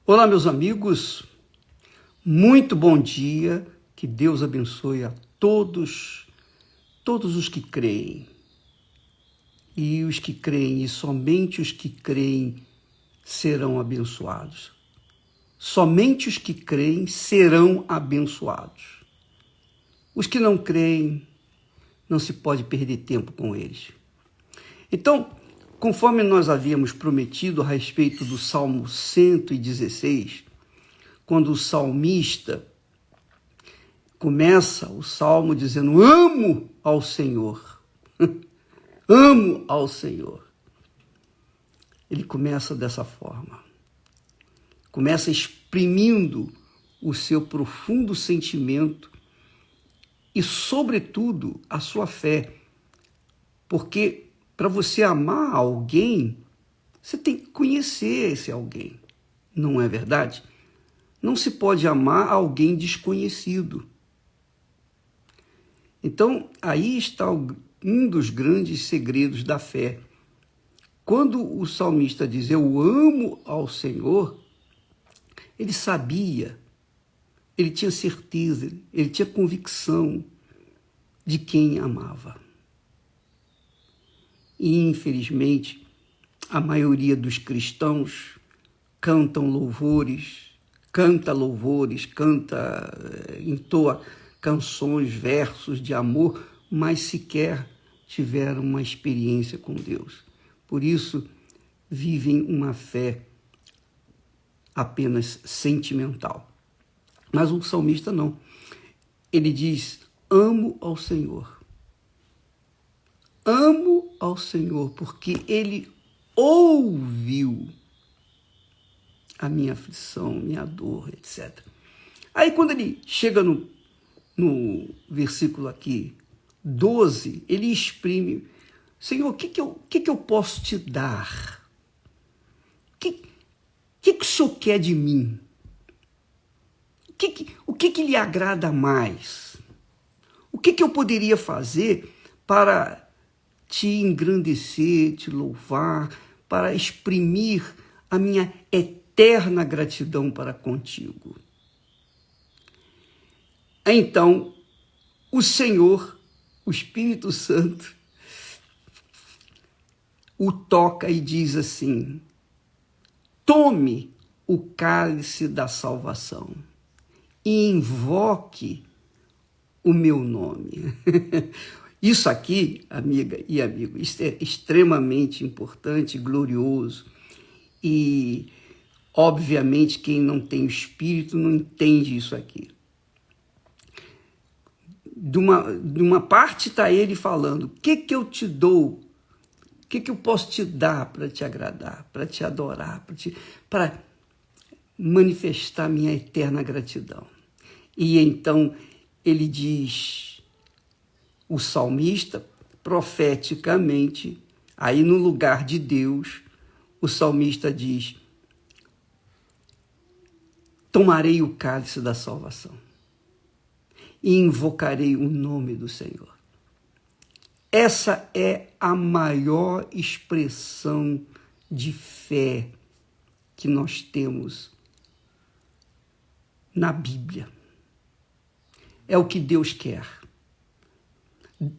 Olá, meus amigos, muito bom dia, que Deus abençoe a todos os que creem. E os que creem, e somente os que creem, serão abençoados. Somente os que creem serão abençoados. Os que não creem, não se pode perder tempo com eles. Então, conforme nós havíamos prometido a respeito do Salmo 116, quando o salmista começa o salmo dizendo: amo ao Senhor, amo ao Senhor. Ele começa dessa forma, começa exprimindo o seu profundo sentimento e, sobretudo, a sua fé, porque para você amar alguém, você tem que conhecer esse alguém, não é verdade? Não se pode amar alguém desconhecido. Então, aí está um dos grandes segredos da fé. Quando o salmista diz, eu amo ao Senhor, ele sabia, ele tinha certeza, ele tinha convicção de quem amava. E, infelizmente, a maioria dos cristãos entoa canções, versos de amor, mas sequer tiveram uma experiência com Deus. Por isso, vivem uma fé apenas sentimental. Mas o salmista não. Ele diz, amo ao Senhor. Amo ao Senhor, porque Ele ouviu a minha aflição, minha dor, etc. Aí quando ele chega no versículo aqui, 12, ele exprime, Senhor, o que eu posso te dar? O que o Senhor quer de mim? O que lhe agrada mais? O que eu poderia fazer para te engrandecer, te louvar, para exprimir a minha eterna gratidão para contigo? Então, o Senhor, o Espírito Santo, o toca e diz assim, tome o cálice da salvação e invoque o meu nome. Isso aqui, amiga e amigo, isso é extremamente importante, glorioso. E, obviamente, quem não tem o Espírito não entende isso aqui. De uma parte está ele falando, o que eu te dou? O que eu posso te dar para te agradar, para te adorar, para manifestar minha eterna gratidão? E então ele diz, o salmista, profeticamente, aí no lugar de Deus, o salmista diz, tomarei o cálice da salvação e invocarei o nome do Senhor. Essa é a maior expressão de fé que nós temos na Bíblia. É o que Deus quer.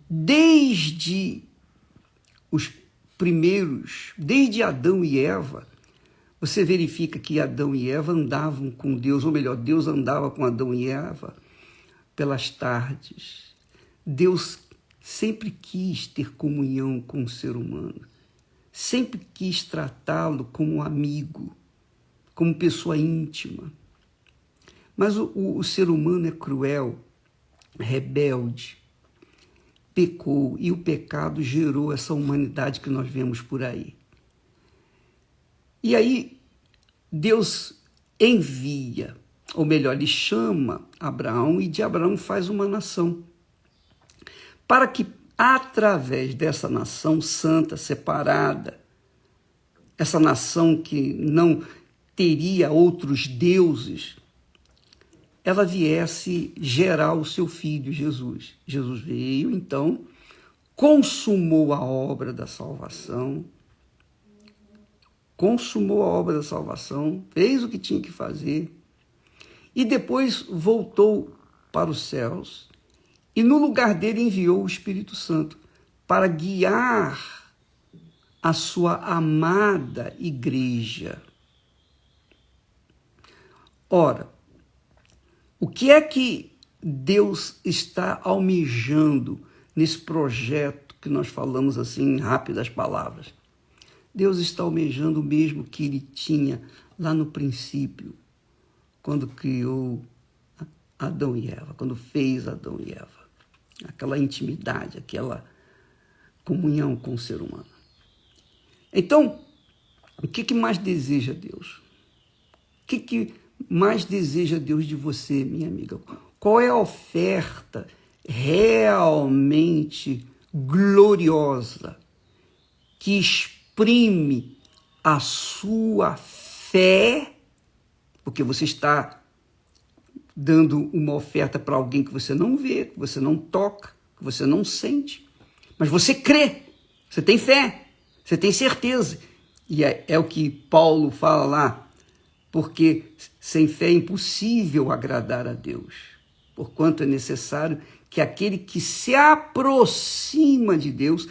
Desde os primeiros, desde Adão e Eva, você verifica que Adão e Eva andavam com Deus, ou melhor, Deus andava com Adão e Eva pelas tardes. Deus sempre quis ter comunhão com o ser humano, sempre quis tratá-lo como amigo, como pessoa íntima. Mas o ser humano é cruel, rebelde, pecou, e o pecado gerou essa humanidade que nós vemos por aí. E aí Deus envia, ou melhor, ele chama Abraão, e de Abraão faz uma nação, para que, através dessa nação santa, separada, essa nação que não teria outros deuses, ela viesse gerar o seu filho, Jesus. Jesus veio, então, consumou a obra da salvação, consumou a obra da salvação, fez o que tinha que fazer, e depois voltou para os céus, e no lugar dele enviou o Espírito Santo para guiar a sua amada igreja. Ora, o que é que Deus está almejando nesse projeto que nós falamos assim em rápidas palavras? Deus está almejando o mesmo que ele tinha lá no princípio, quando criou Adão e Eva, quando fez Adão e Eva. Aquela intimidade, aquela comunhão com o ser humano. Então, o que mais deseja Deus? O que mais deseja Deus de você, minha amiga? Qual é a oferta realmente gloriosa que exprime a sua fé, porque você está dando uma oferta para alguém que você não vê, que você não toca, que você não sente, mas você crê, você tem fé, você tem certeza. E é o que Paulo fala lá, porque sem fé é impossível agradar a Deus, porquanto é necessário que aquele que se aproxima de Deus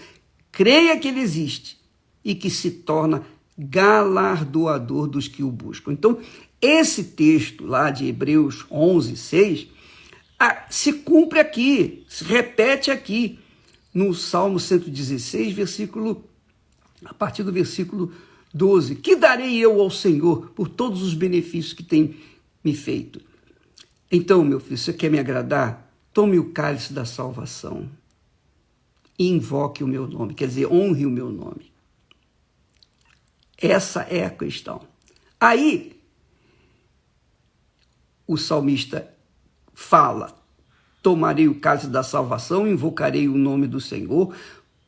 creia que ele existe e que se torna galardoador dos que o buscam. Então, esse texto lá de Hebreus 11, 6, se cumpre aqui, se repete aqui, no Salmo 116, a partir do versículo 12. Que darei eu ao Senhor por todos os benefícios que tem me feito? Então, meu filho, você quer me agradar? Tome o cálice da salvação e invoque o meu nome, quer dizer, honre o meu nome. Essa é a questão. Aí, o salmista fala: tomarei o cálice da salvação, invocarei o nome do Senhor,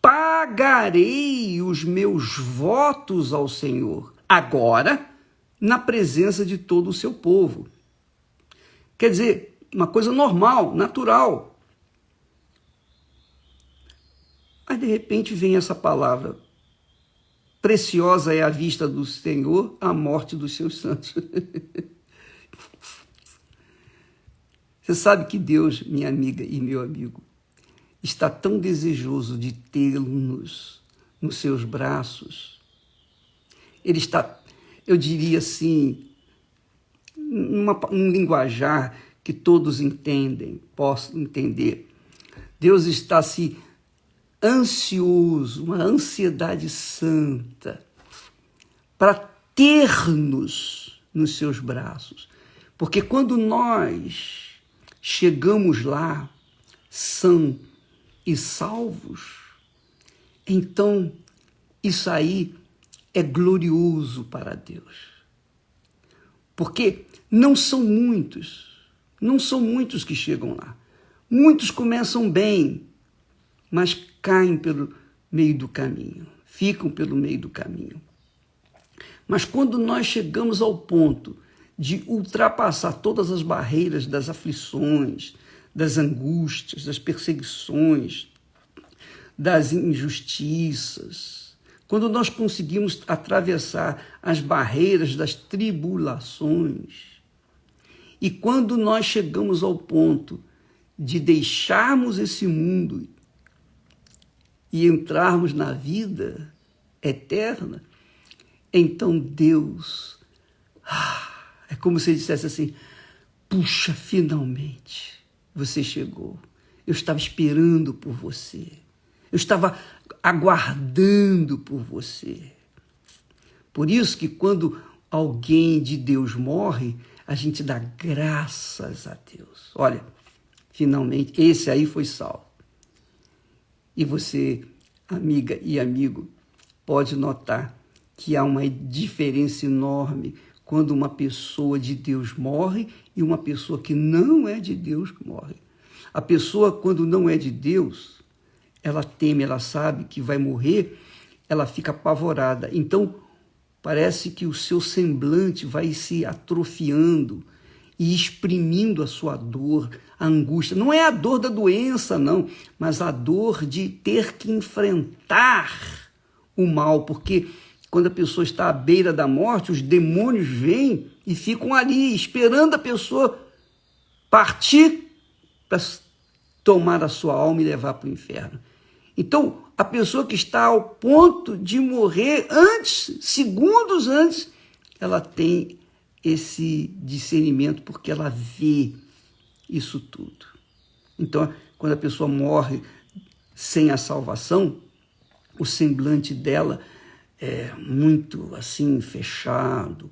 pagarei os meus votos ao Senhor, agora, na presença de todo o seu povo. Quer dizer, uma coisa normal, natural. Mas, de repente, vem essa palavra: preciosa é a vista do Senhor a morte dos seus santos. Você sabe que Deus, minha amiga e meu amigo, está tão desejoso de tê-los nos seus braços. Ele está, eu diria assim, num linguajar que todos entendem, possam entender. Deus está ansioso, uma ansiedade santa, para ter-nos nos seus braços. Porque quando nós chegamos lá, são e salvos, então isso aí é glorioso para Deus. Porque não são muitos que chegam lá. Muitos começam bem, mas caem pelo meio do caminho, ficam pelo meio do caminho. Mas quando nós chegamos ao ponto de ultrapassar todas as barreiras das aflições, das angústias, das perseguições, das injustiças, quando nós conseguimos atravessar as barreiras das tribulações, e quando nós chegamos ao ponto de deixarmos esse mundo e entrarmos na vida eterna, então Deus, é como se ele dissesse assim: puxa, finalmente você chegou. Eu estava esperando por você. Eu estava aguardando por você. Por isso que quando alguém de Deus morre, a gente dá graças a Deus. Olha, finalmente, esse aí foi salvo. E você, amiga e amigo, pode notar que há uma diferença enorme quando uma pessoa de Deus morre e uma pessoa que não é de Deus morre. A pessoa, quando não é de Deus, ela teme, ela sabe que vai morrer, ela fica apavorada. Então, parece que o seu semblante vai se atrofiando e exprimindo a sua dor, a angústia. Não é a dor da doença, não, mas a dor de ter que enfrentar o mal, porque quando a pessoa está à beira da morte, os demônios vêm e ficam ali, esperando a pessoa partir para tomar a sua alma e levar para o inferno. Então, a pessoa que está ao ponto de morrer antes, segundos antes, ela tem esse discernimento porque ela vê isso tudo. Então, quando a pessoa morre sem a salvação, o semblante dela é muito assim, fechado,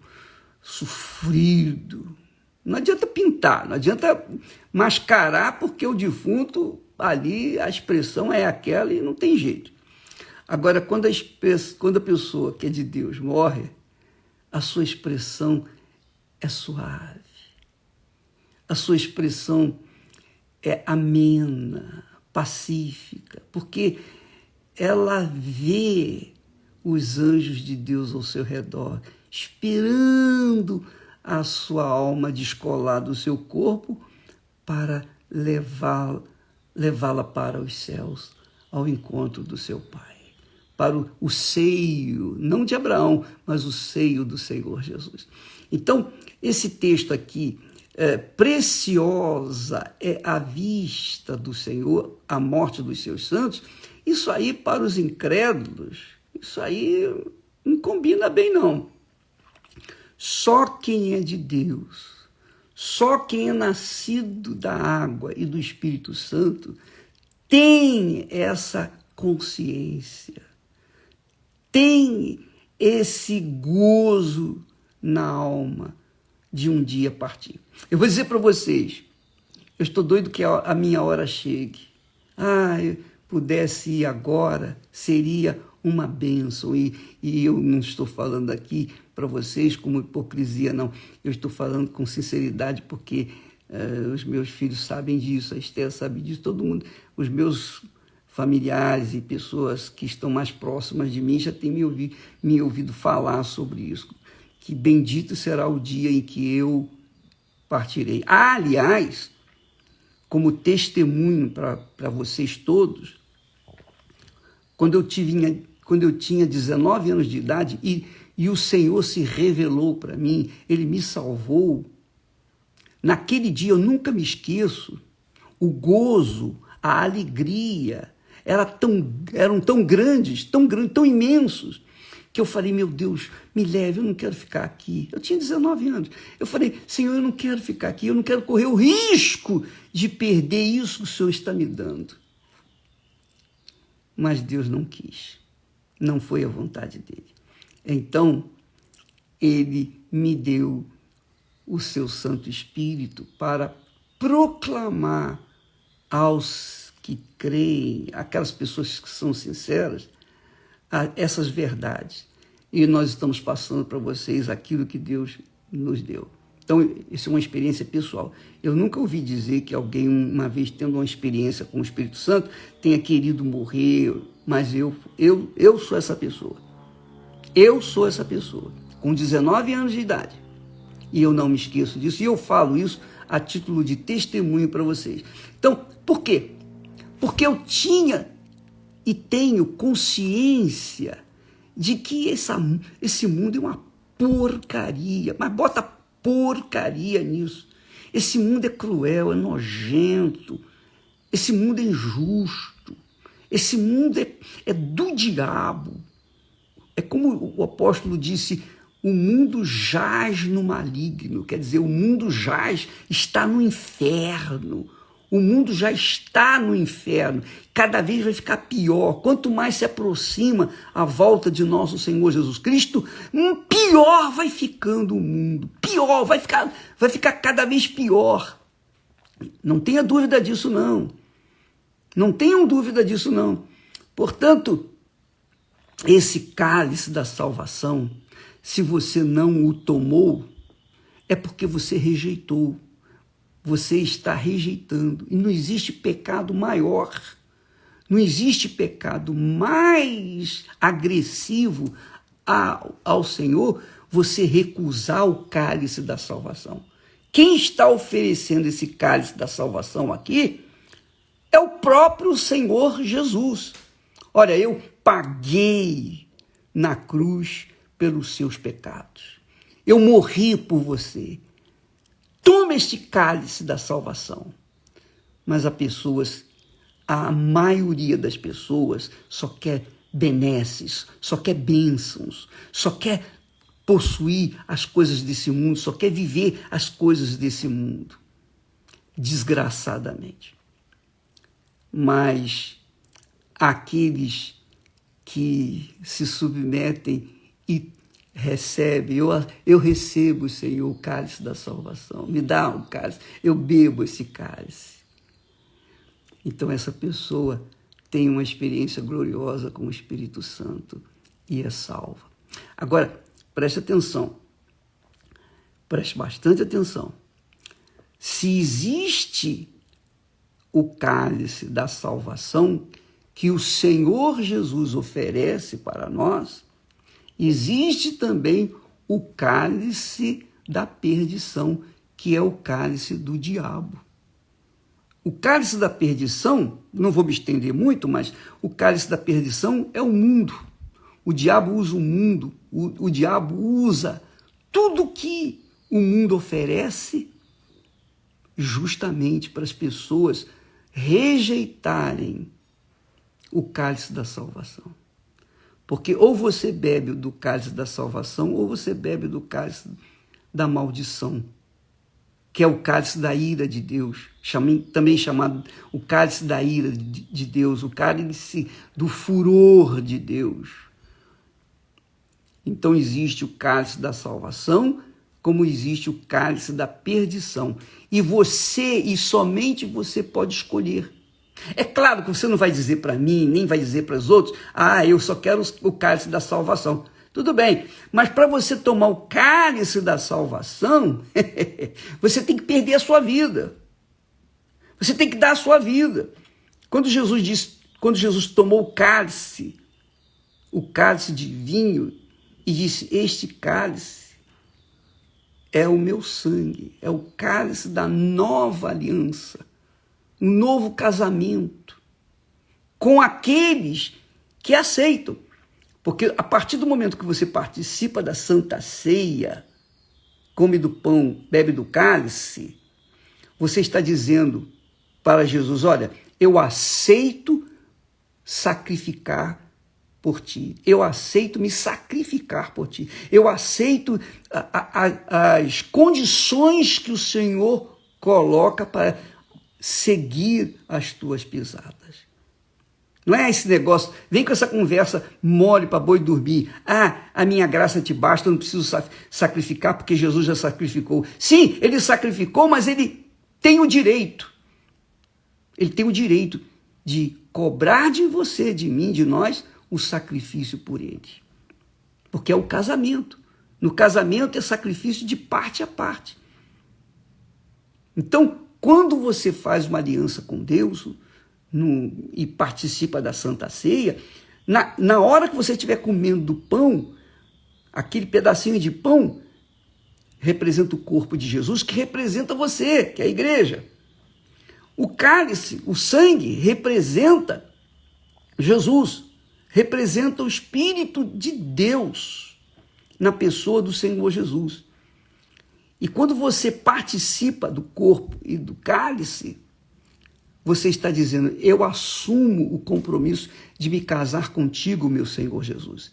sofrido. Não adianta pintar, não adianta mascarar, porque o defunto, ali a expressão é aquela e não tem jeito. Agora, quando a pessoa que é de Deus morre, a sua expressão é suave, a sua expressão é amena, pacífica, porque ela vê os anjos de Deus ao seu redor, esperando a sua alma descolar do seu corpo para levá-la para os céus, ao encontro do seu Pai, para o seio, não de Abraão, mas o seio do Senhor Jesus. Então, esse texto aqui, preciosa é a vista do Senhor, a morte dos seus santos, isso aí para os incrédulos, isso aí não combina bem não. Só quem é de Deus, só quem é nascido da água e do Espírito Santo tem essa consciência, tem esse gozo na alma de um dia partir. Eu vou dizer para vocês, eu estou doido que a minha hora chegue. Eu pudesse ir agora, seria uma bênção. E eu não estou falando aqui para vocês como hipocrisia, não. Eu estou falando com sinceridade, porque os meus filhos sabem disso, a Esther sabe disso, todo mundo, os meus familiares e pessoas que estão mais próximas de mim já têm me ouvido falar sobre isso, que bendito será o dia em que eu partirei. Aliás, como testemunho para vocês todos, quando eu tinha 19 anos de idade e o Senhor se revelou para mim, Ele me salvou, naquele dia eu nunca me esqueço, o gozo, a alegria, eram tão grandes, tão imensos, que eu falei, meu Deus, me leve, eu não quero ficar aqui. Eu tinha 19 anos. Eu falei, Senhor, eu não quero ficar aqui, eu não quero correr o risco de perder isso que o Senhor está me dando. Mas Deus não quis, não foi a vontade dele. Então, ele me deu o seu Santo Espírito para proclamar aos que creem, aquelas pessoas que são sinceras, essas verdades. E nós estamos passando para vocês aquilo que Deus nos deu. Então, isso é uma experiência pessoal. Eu nunca ouvi dizer que alguém, uma vez tendo uma experiência com o Espírito Santo, tenha querido morrer, mas eu sou essa pessoa. Eu sou essa pessoa, com 19 anos de idade. E eu não me esqueço disso, e eu falo isso a título de testemunho para vocês. Então, por quê? Porque eu tinha e tenho consciência de que esse mundo é uma porcaria, mas bota porcaria nisso. Esse mundo é cruel, é nojento, esse mundo é injusto, esse mundo é do diabo. É como o apóstolo disse, o mundo jaz no maligno, quer dizer, o mundo está no inferno. O mundo já está no inferno, cada vez vai ficar pior. Quanto mais se aproxima a volta de nosso Senhor Jesus Cristo, pior vai ficando o mundo, pior, vai ficar cada vez pior. Não tenha dúvida disso, não. Não tenham dúvida disso, não. Portanto, esse cálice da salvação, se você não o tomou, é porque você rejeitou. Você está rejeitando. E não existe pecado maior, não existe pecado mais agressivo ao Senhor, você recusar o cálice da salvação. Quem está oferecendo esse cálice da salvação aqui é o próprio Senhor Jesus. Olha, eu paguei na cruz pelos seus pecados. Eu morri por você. Toma este cálice da salvação. Mas a maioria das pessoas só quer benesses, só quer bênçãos, só quer possuir as coisas desse mundo, só quer viver as coisas desse mundo. Desgraçadamente. Mas aqueles que se submetem e recebem, eu recebo, Senhor, o cálice da salvação, me dá um cálice, eu bebo esse cálice. Então essa pessoa tem uma experiência gloriosa com o Espírito Santo e é salva. Agora, preste atenção, preste bastante atenção. Se existe o cálice da salvação que o Senhor Jesus oferece para nós, existe também o cálice da perdição, que é o cálice do diabo. O cálice da perdição, não vou me estender muito, mas o cálice da perdição é o mundo. O diabo usa o mundo, o diabo usa tudo que o mundo oferece justamente para as pessoas rejeitarem o cálice da salvação. Porque ou você bebe do cálice da salvação, ou você bebe do cálice da maldição, que é o cálice da ira de Deus, também chamado o cálice da ira de Deus, o cálice do furor de Deus. Então existe o cálice da salvação, como existe o cálice da perdição. E você, e somente você, pode escolher. É claro que você não vai dizer para mim, nem vai dizer para os outros, eu só quero o cálice da salvação. Tudo bem, mas para você tomar o cálice da salvação, você tem que perder a sua vida. Você tem que dar a sua vida. Quando Jesus tomou o cálice de vinho, e disse, este cálice é o meu sangue, é o cálice da nova aliança, um novo casamento com aqueles que aceitam. Porque a partir do momento que você participa da Santa Ceia, come do pão, bebe do cálice, você está dizendo para Jesus, olha, eu aceito sacrificar por ti, eu aceito me sacrificar por ti, eu aceito as condições que o Senhor coloca para seguir as tuas pisadas. Não é esse negócio, vem com essa conversa mole para boi dormir. A minha graça te basta, eu não preciso sacrificar porque Jesus já sacrificou. Sim, ele sacrificou, mas ele tem o direito. Ele tem o direito de cobrar de você, de mim, de nós, o sacrifício por ele. Porque é o casamento. No casamento é sacrifício de parte a parte. Então, quando você faz uma aliança com Deus e participa da Santa Ceia, na hora que você estiver comendo do pão, aquele pedacinho de pão representa o corpo de Jesus, que representa você, que é a igreja. O cálice, o sangue, representa Jesus, representa o Espírito de Deus na pessoa do Senhor Jesus. E quando você participa do corpo e do cálice, você está dizendo, eu assumo o compromisso de me casar contigo, meu Senhor Jesus,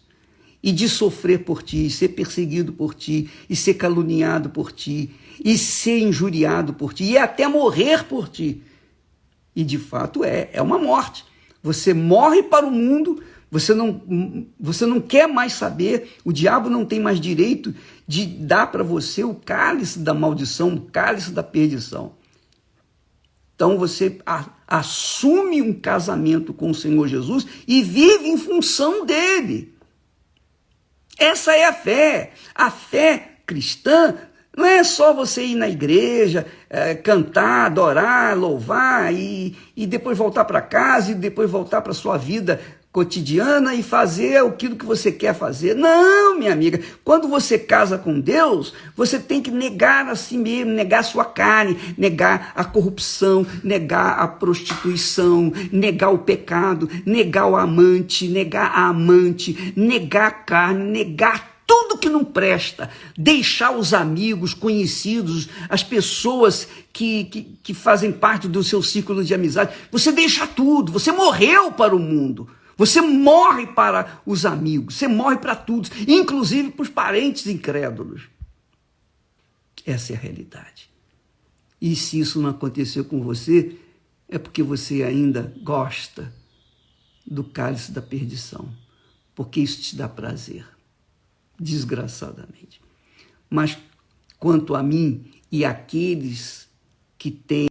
e de sofrer por ti, e ser perseguido por ti, e ser caluniado por ti, e ser injuriado por ti, e até morrer por ti. E de fato é uma morte. Você morre para o mundo, você não quer mais saber, o diabo não tem mais direito de dar para você o cálice da maldição, o cálice da perdição. Então você assume um casamento com o Senhor Jesus e vive em função dele. Essa é a fé. A fé cristã não é só você ir na igreja, cantar, adorar, louvar e depois voltar para casa e depois voltar para a sua vida cotidiana e fazer aquilo que você quer fazer. Não, minha amiga, quando você casa com Deus, você tem que negar a si mesmo, negar a sua carne, negar a corrupção, negar a prostituição, negar o pecado, negar o amante, negar a amante, negar a carne, negar tudo que não presta, deixar os amigos, conhecidos, as pessoas que fazem parte do seu círculo de amizade. Você deixa tudo, você morreu para o mundo. Você morre para os amigos, você morre para tudo, inclusive para os parentes incrédulos. Essa é a realidade. E se isso não aconteceu com você, é porque você ainda gosta do cálice da perdição, porque isso te dá prazer, desgraçadamente. Mas quanto a mim e aqueles que têm